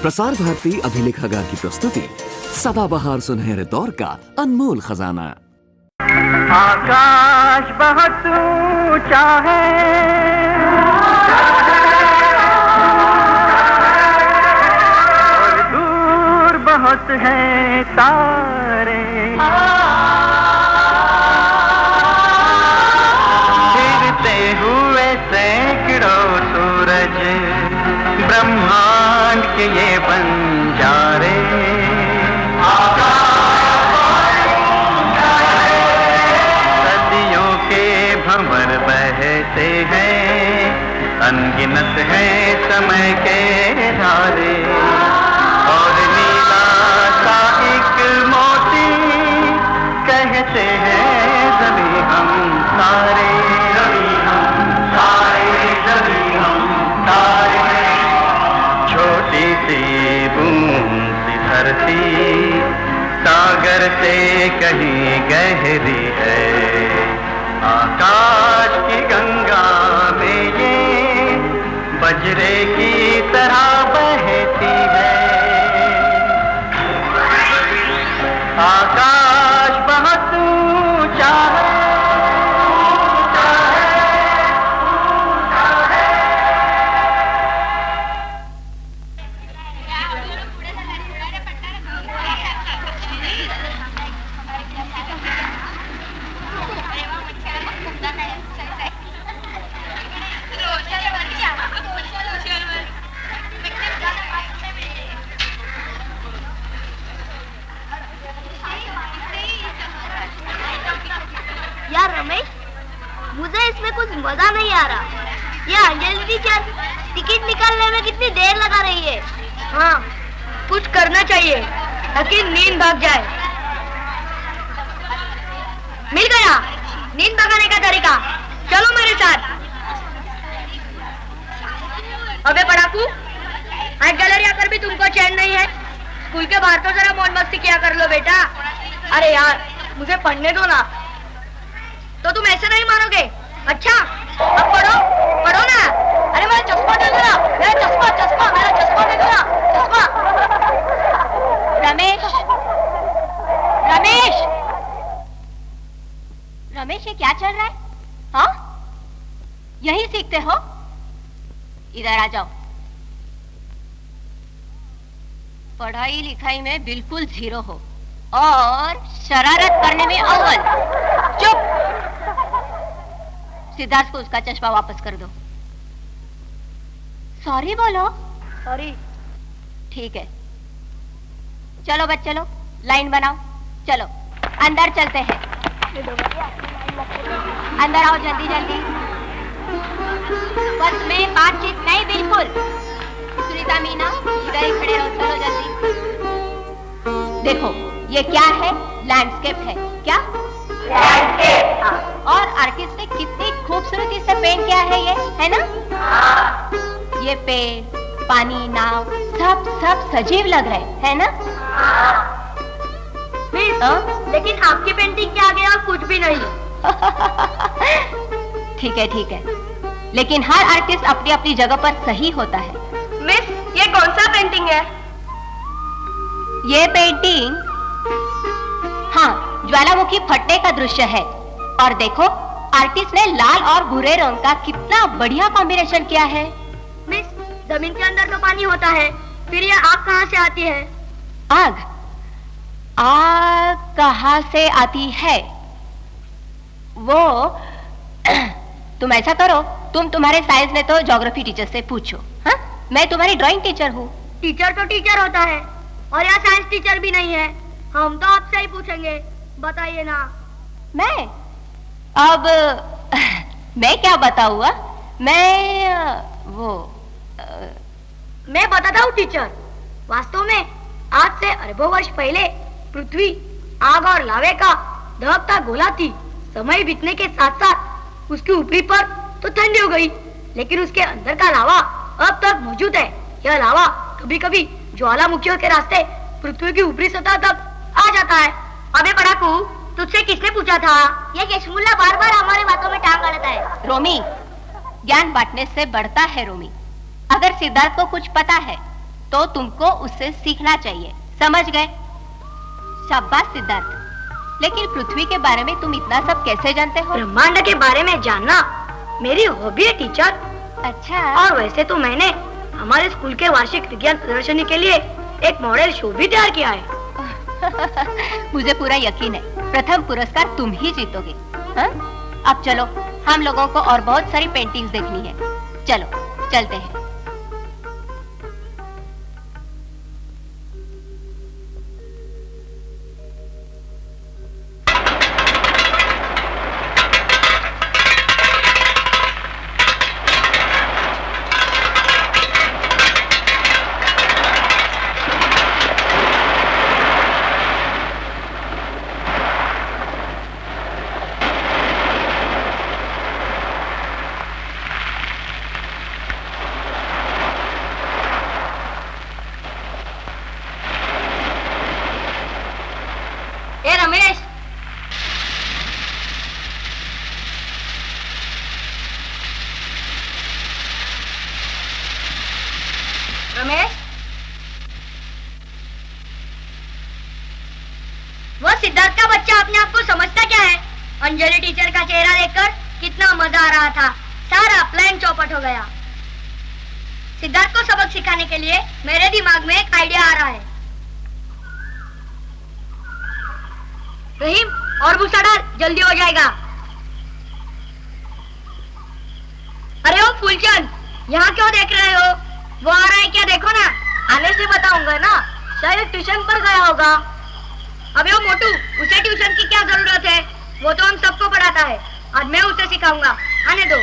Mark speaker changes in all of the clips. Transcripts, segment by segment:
Speaker 1: प्रसार भारती अभिलेखागार की प्रस्तुति सदाबहार सुनहरे दौर का अनमोल खजाना।
Speaker 2: आकाश बहुत ऊंचा है, और दूर बहुत है तारे, फिरते हुए सैकड़ों सूरज ब्रह्मांड के ये बंजारे। सदियों के भंवर बहते हैं, अनगिनत है समय के धारे, और नीला सा एक मोती कहते हैं जमी हम सारे, जमी हम सारे, जमी हम सारे। छोटी सी बूंद सी धरती सागर से कहीं गहरी है, आकाश की गंगा में ये बजरे की तरह बहती है। आकाश बहुत ऊंचा है,
Speaker 3: मजा नहीं आ रहा। ये अंजलि टीचर टिकट निकालने में कितनी देर लगा रही है। हाँ, कुछ करना चाहिए ताकि नींद भाग जाए। मिल गया नींद भगाने का तरीका, चलो मेरे साथ। अबे पढ़ाकू, आर्ट गैलरी आकर भी तुमको चैन नहीं है। स्कूल के बाहर तो जरा मौज मस्ती किया कर लो बेटा। अरे यार, मुझे पढ़ने दो ना। तो तुम ऐसे नहीं मानोगे? अच्छा, अब पढ़ो पढ़ो ना। अरे मेरा चश्मा दे दो ना, मेरा चश्मा चश्मा मेरा चश्मा दे दो ना, चश्मा। रमेश रमेश रमेश, ये क्या चल रहा है? हाँ, यही सीखते हो? इधर आ जाओ। पढ़ाई लिखाई में बिल्कुल जीरो हो और शरारत करने में अव्वल। चुप। सिद्धार्थ को उसका चश्मा वापस कर दो। सॉरी बोलो। सॉरी। ठीक है, चलो बच्चे लोग लाइन बनाओ। चलो अंदर चलते हैं। अंदर आओ जल्दी जल्दी। बस में बातचीत नहीं, बिल्कुल। सुनीता, मीना, इधर ही खड़े रहो। चलो जल्दी। देखो ये क्या है? लैंडस्केप है। क्या? लैंडस्केप। हाँ, और आर्टिस्ट ने कितनी खूबसूरती से पेंट किया है ये, है ना? हाँ। ये पेड़, पानी, नाव सब सब सजीव लग रहे है ना? हाँ। लेकिन आपकी पेंटिंग के आगे और कुछ भी नहीं। ठीक है ठीक है, लेकिन हर आर्टिस्ट अपनी अपनी जगह पर सही होता है। मिस, ये कौन सा पेंटिंग है? ये पेंटिंग, हाँ, ज्वालामुखी फटने का दृश्य है। और देखो आर्टिस्ट ने लाल और भूरे रंग का कितना बढ़िया कॉम्बिनेशन किया है। मिस, जमीन के अंदर तो पानी होता है, फिर ये आग कहाँ से आती है? आग? आग कहाँ से आती है? वो तुम ऐसा करो, तुम तुम्हारे साइंस में तो ज्योग्राफी टीचर से पूछो। हाँ, मैं तुम्हारी ड्राइंग टीचर हूँ। टीचर तो टीचर होता है, और यहाँ साइंस टीचर भी नहीं है। हम तो आपसे ही पूछेंगे, बताइए ना। मैं? अब मैं क्या बताऊँ? मैं बताता हूँ टीचर। वास्तव में आज से अरबों वर्ष पहले पृथ्वी आग और लावे का दहकता गोला थी। समय बीतने के साथ साथ उसकी ऊपरी पर तो ठंडी हो गई, लेकिन उसके अंदर का लावा अब तक मौजूद है। यह लावा कभी कभी ज्वालामुखियों के रास्ते पृथ्वी की ऊपरी सतह तक आ जाता है। अबे पढ़ाकू, तुझसे किसने पूछा था? ये यशमुल्ला बार बार हमारे बातों में टांग अड़ता है। रोमी, ज्ञान बांटने से बढ़ता है रोमी। अगर सिद्धार्थ को कुछ पता है तो तुमको उससे सीखना चाहिए, समझ गए? शाबाश सिद्धार्थ। लेकिन पृथ्वी के बारे में तुम इतना सब कैसे जानते हो?
Speaker 4: ब्रह्मांड के बारे में जानना मेरी हॉबी है टीचर।
Speaker 3: अच्छा।
Speaker 4: और वैसे तो मैंने हमारे स्कूल के वार्षिक विज्ञान प्रदर्शनी के लिए एक मॉडल शो भी तैयार किया है।
Speaker 3: मुझे पूरा यकीन है प्रथम पुरस्कार तुम ही जीतोगे। हाँ? अब चलो, हम लोगों को और बहुत सारी पेंटिंग्स देखनी है। चलो चलते हैं।
Speaker 4: रमेश, वो सिद्धार्थ का बच्चा अपने आप को समझता क्या है? अंजलि टीचर का चेहरा देखकर कितना मजा आ रहा था, सारा प्लान चौपट हो गया। सिद्धार्थ को सबक सिखाने के लिए मेरे दिमाग में एक आइडिया आ रहा है। रहीम, और भूसा डाल, जल्दी हो जाएगा। अरे ओ फूलचंद, यहाँ क्यों देख रहे हो? वो आ रहा है क्या, देखो ना। आने से बताऊंगा ना, शायद ट्यूशन पर गया होगा। अबे ओ मोटू, उसे ट्यूशन की क्या जरूरत है? वो तो हम सबको पढ़ाता है। आज मैं उसे सिखाऊंगा, आने दो।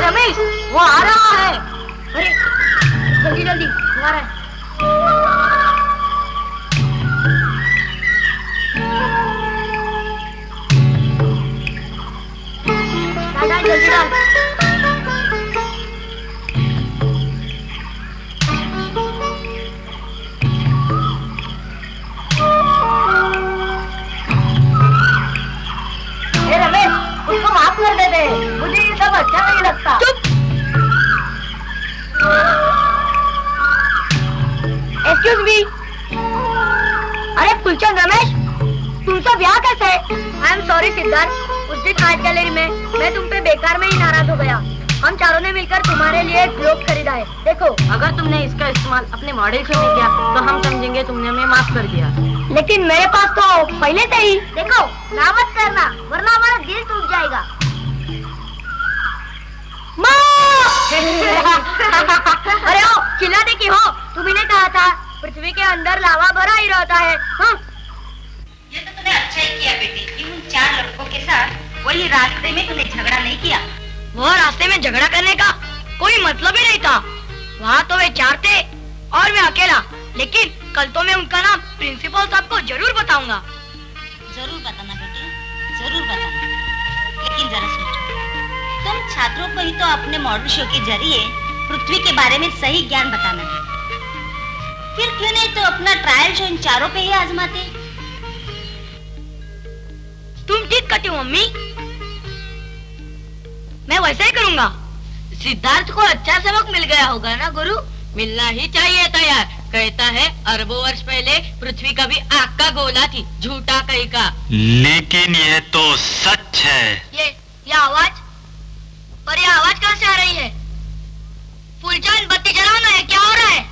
Speaker 4: रमेश, वो आ रहा है। अरे जल्दी जल्दी, वो आ रहा है। जल्दी डाल। रमेश, उसको माफ कर दे दे, मुझे ये सब अच्छा नहीं लगता। चुप। Excuse me. अरे फुलचंद, रमेश तुम सब यहाँ कैसे? आई एम सॉरी सिद्धार्थ, उस दिन आर्ट गैलरी में मैं तुम पे बेकार में ही नाराज हो गया। हम चारों ने मिलकर तुम्हारे लिए एक ग्लोब खरीदा है, देखो।
Speaker 5: अगर तुमने इसका इस्तेमाल अपने मॉडल शो में किया तो हम समझेंगे तुमने हमें माफ कर दिया।
Speaker 4: लेकिन मेरे पास तो पहले से ही। देखो, ना मत करना वरना हमारा दिल टूट जाएगा। अरे ओ, चिल्लाते क्यों हो? तुम्ही ने कहा था पृथ्वी के अंदर लावा भरा ही रहता है। हाँ?
Speaker 6: ये तो तूने अच्छा ही किया बेटी कि उन 4 लड़कों के साथ वही रास्ते में तूने झगड़ा नहीं किया।
Speaker 4: वो रास्ते में झगड़ा करने का कोई मतलब ही नहीं था। वहाँ तो वे 4 थे और मैं अकेला। लेकिन कल तो मैं उनका नाम प्रिंसिपल साहब को जरूर बताऊंगा।
Speaker 6: जरूर बताना बेटी, जरूर बताना। लेकिन जरा सोचो, तुम छात्रों को ही तो अपने मॉडल शो के जरिए पृथ्वी के बारे में सही ज्ञान बताना है। फिर क्यों नहीं तो अपना ट्रायल शो इन 4 पे ही आजमाते?
Speaker 4: तुम ठीक कहती हो मम्मी, मैं वैसे ही करूंगा।
Speaker 5: सिद्धार्थ को अच्छा सबक मिल गया होगा ना गुरु? मिलना ही चाहिए था यार। कहता है अरबों वर्ष पहले पृथ्वी का भी आग का गोला थी, झूठा कहीं का।
Speaker 7: लेकिन ये तो सच है।
Speaker 4: ये आवाज, पर ये आवाज कहाँ से आ रही है? फूलचंद, बत्ती जलाओ ना, ये क्या हो रहा है?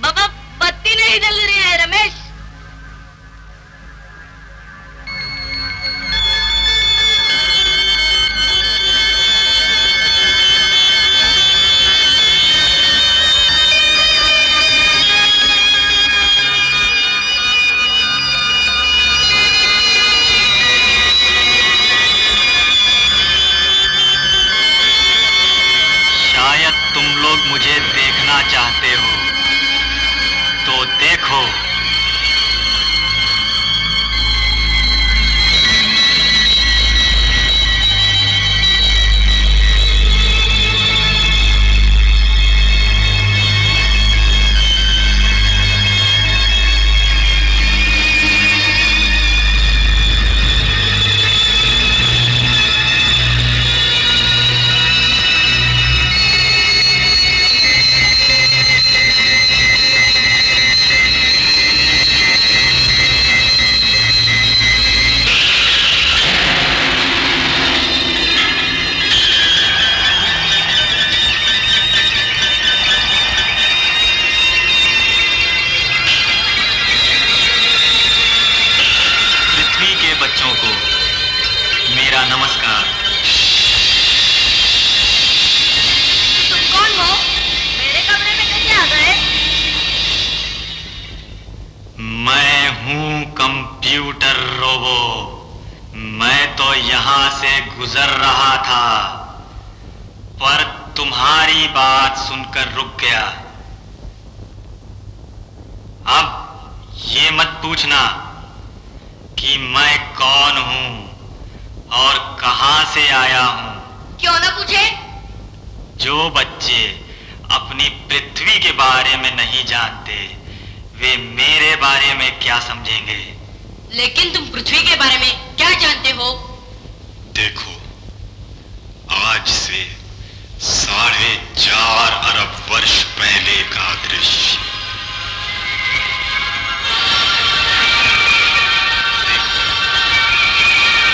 Speaker 5: बाबा, बत्ती नहीं जल रही है रमेश।
Speaker 7: मुझे देखना चाहते हो तो देखो, कंप्यूटर रोबो, मैं तो यहां से गुजर रहा था, पर तुम्हारी बात सुनकर रुक गया। अब ये मत पूछना कि मैं कौन हूं और कहां से आया हूं।
Speaker 5: क्यों ना पूछे?
Speaker 7: जो बच्चे अपनी पृथ्वी के बारे में नहीं जानते, वे मेरे बारे में क्या समझेंगे?
Speaker 5: लेकिन तुम पृथ्वी के बारे में क्या जानते हो?
Speaker 8: देखो, आज से 4.5 अरब वर्ष पहले का दृश्य।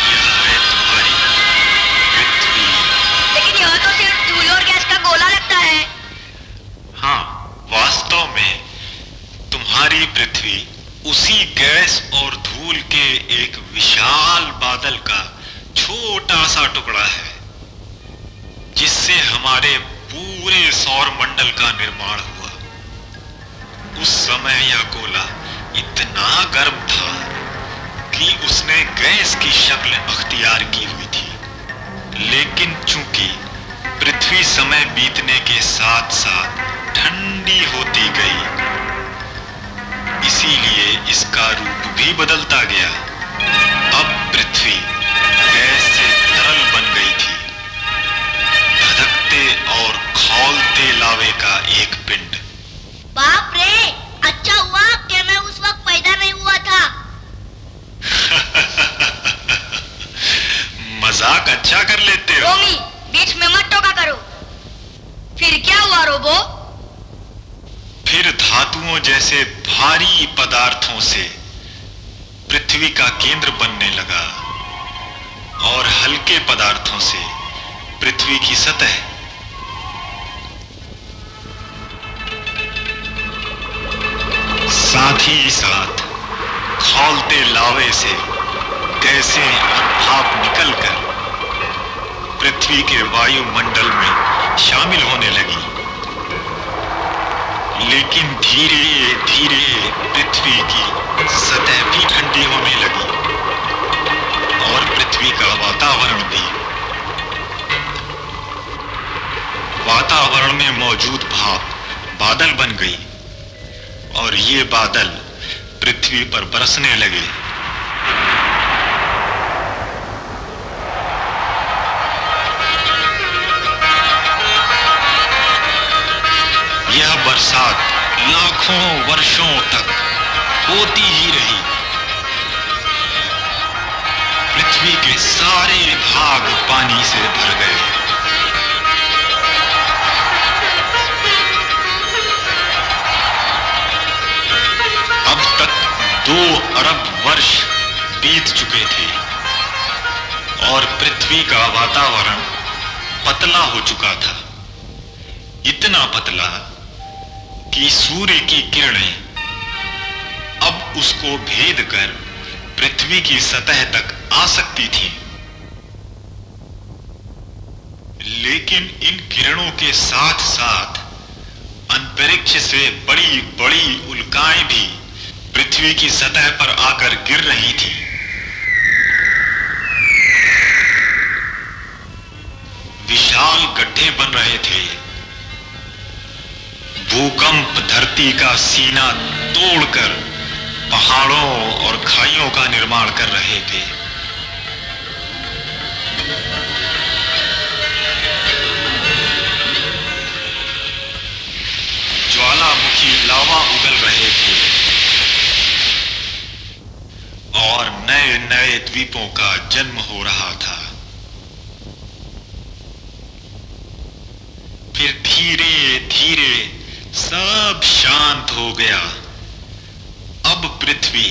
Speaker 8: यह है तुम्हारी पृथ्वी।
Speaker 5: लेकिन यह तो सिर्फ धूल और गैस का गोला लगता है।
Speaker 8: हाँ, वास्तव में तुम्हारी पृथ्वी उसी गैस और धूल के एक विशाल बादल का छोटा सा टुकड़ा है, जिससे हमारे पूरे सौर मंडल का निर्माण हुआ। उस समय यह गोला इतना गर्म था कि उसने गैस की शक्ल अख्तियार की हुई थी, लेकिन चूंकि पृथ्वी समय बीतने के साथ साथ ठंडी होती गई, इसीलिए इसका रूप भी बदलता गया। अब पृथ्वी गैस से तरल बन गई थी, धधकते और खौलते लावे का एक पिंड।
Speaker 4: बाप रे, अच्छा हुआ कि मैं उस वक्त पैदा नहीं हुआ था।
Speaker 8: मजाक अच्छा कर लेते हो।
Speaker 4: रोमी, बीच में मत टोका करो। फिर क्या हुआ रोबो?
Speaker 8: फिर धातुओं जैसे भारी पदार्थों से पृथ्वी का केंद्र बनने लगा और हल्के पदार्थों से पृथ्वी की सतह। साथ ही साथ खौलते लावे से गैसें और भाप निकलकर पृथ्वी के वायुमंडल में शामिल होने लगी। लेकिन धीरे धीरे पृथ्वी की सतह भी ठंडी होने लगी और पृथ्वी का वातावरण भी। वातावरण में मौजूद भाप बादल बन गई और ये बादल पृथ्वी पर बरसने लगे। यह बरसात लाखों वर्षों तक होती ही रही। पृथ्वी के सारे भाग पानी से भर गए। अब तक 2 अरब वर्ष बीत चुके थे और पृथ्वी का वातावरण पतला हो चुका था, इतना पतला कि सूर्य की किरणें अब उसको भेद कर पृथ्वी की सतह तक आ सकती थी। लेकिन इन किरणों के साथ साथ अंतरिक्ष से बड़ी बड़ी उल्काएं भी पृथ्वी की सतह पर आकर गिर रही थी। विशाल गड्ढे बन रहे थे। भूकंप धरती का सीना तोड़कर पहाड़ों और खाइयों का निर्माण कर रहे थे। ज्वालामुखी लावा उगल रहे थे और नए नए द्वीपों का जन्म हो रहा था। फिर धीरे धीरे सब शांत हो गया। अब पृथ्वी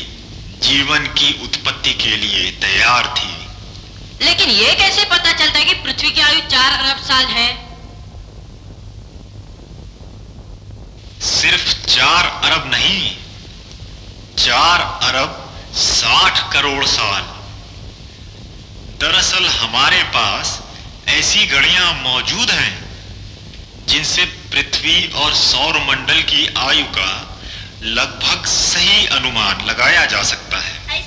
Speaker 8: जीवन की उत्पत्ति के लिए तैयार थी।
Speaker 5: लेकिन ये कैसे पता चलता है कि पृथ्वी की आयु 4 अरब साल है?
Speaker 8: सिर्फ 4 अरब नहीं, 4 अरब 60 करोड़ साल। दरअसल हमारे पास ऐसी घड़ियां मौजूद हैं जिनसे पृथ्वी और सौर मंडल की आयु का लगभग सही अनुमान लगाया जा सकता है।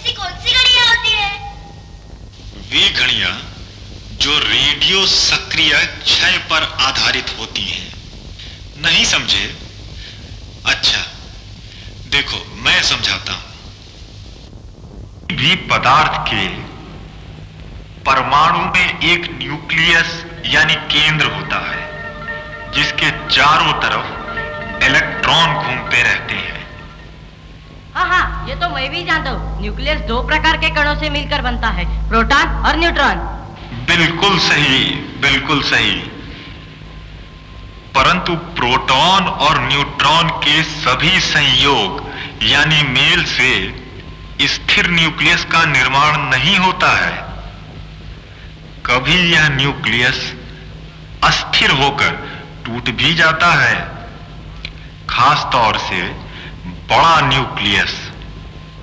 Speaker 8: जो रेडियो सक्रिय क्षय पर आधारित होती हैं। नहीं समझे? अच्छा देखो मैं समझाता हूं। भी पदार्थ के परमाणु में एक न्यूक्लियस यानी केंद्र होता है, जिसके चारों तरफ इलेक्ट्रॉन घूमते रहते हैं।
Speaker 5: हाँ, ये तो मैं भी जानता हूँ। न्यूक्लियस दो प्रकार के कणों से मिलकर बनता है, प्रोटॉन और न्यूट्रॉन।
Speaker 8: बिल्कुल सही, बिल्कुल सही। परंतु प्रोटॉन और न्यूट्रॉन के सभी संयोग यानी मेल से स्थिर न्यूक्लियस का निर्माण नहीं होता है। कभी यह न्यूक्लियस अस्थिर होकर टूट भी जाता है, खास तौर से बड़ा न्यूक्लियस।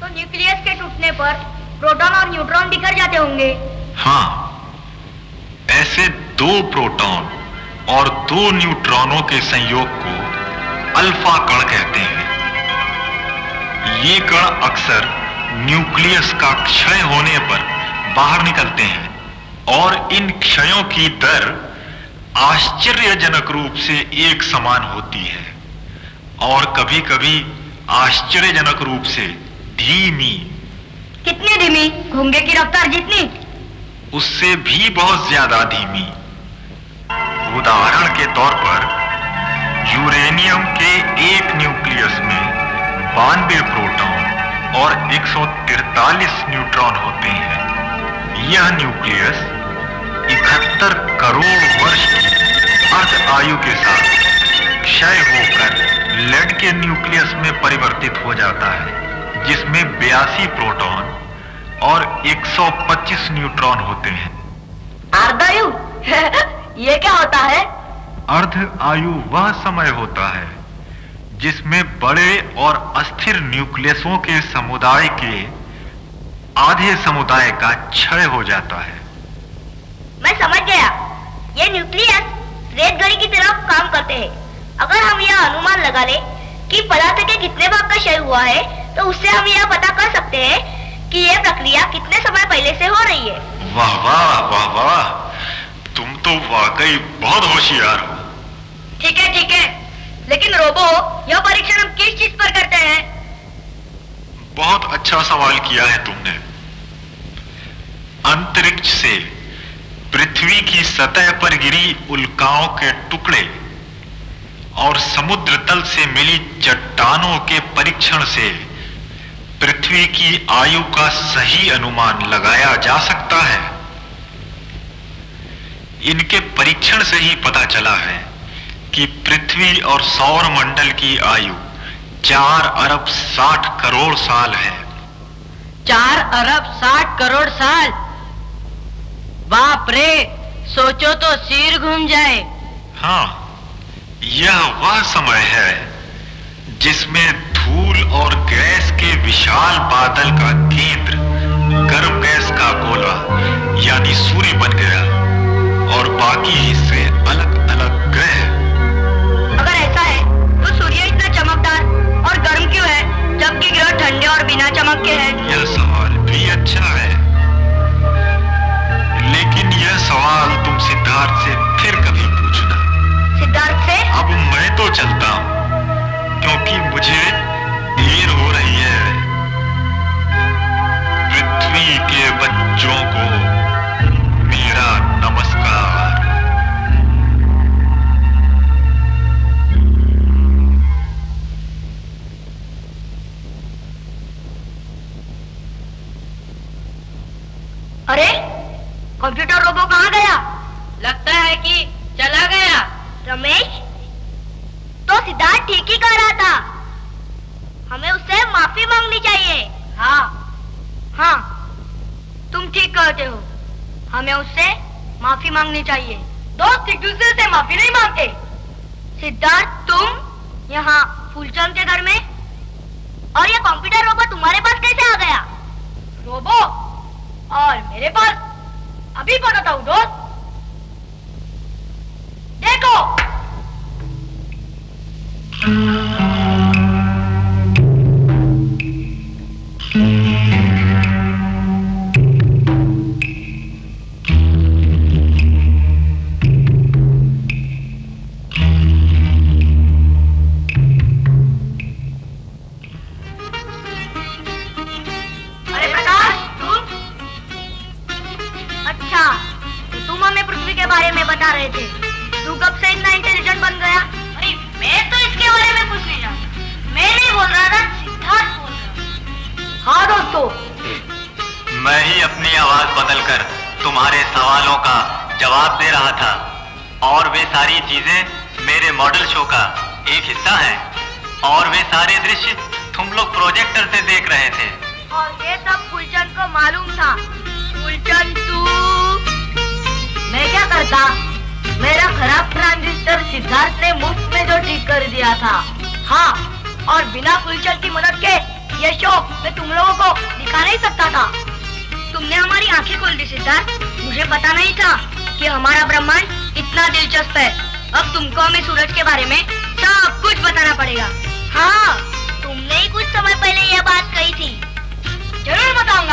Speaker 4: तो न्यूक्लियस के टूटने पर प्रोटॉन और न्यूट्रॉन बिखर जाते होंगे।
Speaker 8: हाँ, ऐसे दो प्रोटॉन और दो न्यूट्रॉनों के संयोग को अल्फा कण कहते हैं। ये कण अक्सर न्यूक्लियस का क्षय होने पर बाहर निकलते हैं और इन क्षयों की दर आश्चर्यजनक रूप से एक समान होती है और कभी-कभी आश्चर्यजनक रूप से धीमी।
Speaker 4: कितनी धीमी? घोंगे की रफ्तार जितनी?
Speaker 8: उससे भी बहुत ज्यादा धीमी। उदाहरण के तौर पर यूरेनियम के एक न्यूक्लियस में 92 प्रोटॉन और 143 न्यूट्रॉन होते हैं। यह न्यूक्लियस 71 करोड़ वर्ष की अर्ध आयु के साथ क्षय होकर लेड के न्यूक्लियस में परिवर्तित हो जाता है, जिसमें 82 प्रोटॉन और 125 न्यूट्रॉन होते हैं।
Speaker 4: अर्धायु? ये क्या होता है?
Speaker 8: अर्ध आयु वह समय होता है जिसमें बड़े और अस्थिर न्यूक्लियसों के समुदाय के आधे समुदाय का क्षय हो जाता है।
Speaker 4: मैं समझ गया। ये न्यूक्लियस रेतगढ़ी की तरह काम करते हैं। अगर हम यह अनुमान लगा ले कि पदार्थ के कितने भाग का क्षय हुआ है, तो उससे हम यह पता कर सकते हैं कि यह प्रक्रिया कितने समय पहले से हो रही है।
Speaker 8: वाह वाह वाह वाह, तुम तो वाकई बहुत होशियार हो।
Speaker 4: ठीक है, लेकिन रोबो, यह परीक्षण हम किस चीज पर करते हैं?
Speaker 8: बहुत अच्छा सवाल किया है तुमने। अंतरिक्ष से पृथ्वी की सतह पर गिरी उल्काओं के टुकड़े और समुद्र तल से मिली चट्टानों के परीक्षण से पृथ्वी की आयु का सही अनुमान लगाया जा सकता है। इनके परीक्षण से ही पता चला है कि पृथ्वी और सौर मंडल की आयु 4 अरब 60 करोड़ साल है।
Speaker 5: 4 अरब 60 करोड़ साल? बाप रे, सोचो तो सिर घूम जाए।
Speaker 8: हाँ, यह वह समय है जिसमें धूल और गैस के विशाल बादल का केंद्र गर्म गैस का गोला यानी सूर्य बन गया और बाकी हिस्से अलग अलग ग्रह।
Speaker 4: अगर ऐसा है तो सूर्य इतना चमकदार और गर्म क्यों है, जबकि ग्रह ठंडे और बिना चमक के हैं?
Speaker 8: यह सवाल भी अच्छा है, लेकिन यह सवाल तुम सिद्धार्थ से फिर कभी पूछना।
Speaker 4: सिद्धार्थ से?
Speaker 8: अब मैं तो चलता हूँ क्योंकि मुझे देर हो रही है। पृथ्वी के बच्चों को मेरा नमस्कार।
Speaker 4: अरे, कंप्यूटर रोबो कहाँ गया?
Speaker 5: लगता है कि चला गया।
Speaker 4: रमेश, तो सिद्धार्थ ठीक ही कह रहा था। हमें उससे माफी मांगनी चाहिए। हाँ, तुम ठीक कहते हो। हमें उससे माफी मांगनी चाहिए। दोस्त एक दूसरे से माफी नहीं मांगते। सिद्धार्थ, तुम यहाँ फूलचंद के घर में, और ये कंप्यूटर रोबो तुम्हारे पास कैसे आ गया? रोबो और मेरे पास अभी बताता हूँ दोस्त। देखो, बता रहे थे। तू कब से इतना इंटेलिजेंट बन गया?
Speaker 5: अरे मैं तो इसके बारे में कुछ नहीं जानता। मैं नहीं बोल रहा था, सिद्धार्थ बोल रहा।
Speaker 4: हाँ दोस्तों,
Speaker 7: मैं ही अपनी आवाज बदलकर तुम्हारे सवालों का जवाब दे रहा था और वे सारी चीजें मेरे मॉडल शो का एक हिस्सा है और वे सारे दृश्य तुम लोग प्रोजेक्टर से देख रहे थे।
Speaker 4: और ये सब फूलचंद को मालूम था। फूलचंद तू, मैं क्या करता? मेरा खराब ट्रांजिस्टर सिद्धार्थ ने मुफ्त में जो ठीक कर दिया था। हाँ, और बिना फूलचंद की मदद के ये शो मैं तुम लोगों को दिखा नहीं सकता था। तुमने हमारी आंखें खोल दी सिद्धार्थ। मुझे पता नहीं था कि हमारा ब्रह्मांड इतना दिलचस्प है। अब तुमको हमें सूरज के बारे में सब कुछ बताना पड़ेगा। हाँ, तुमने ही कुछ समय पहले यह बात कही थी। जरूर बताऊंगा।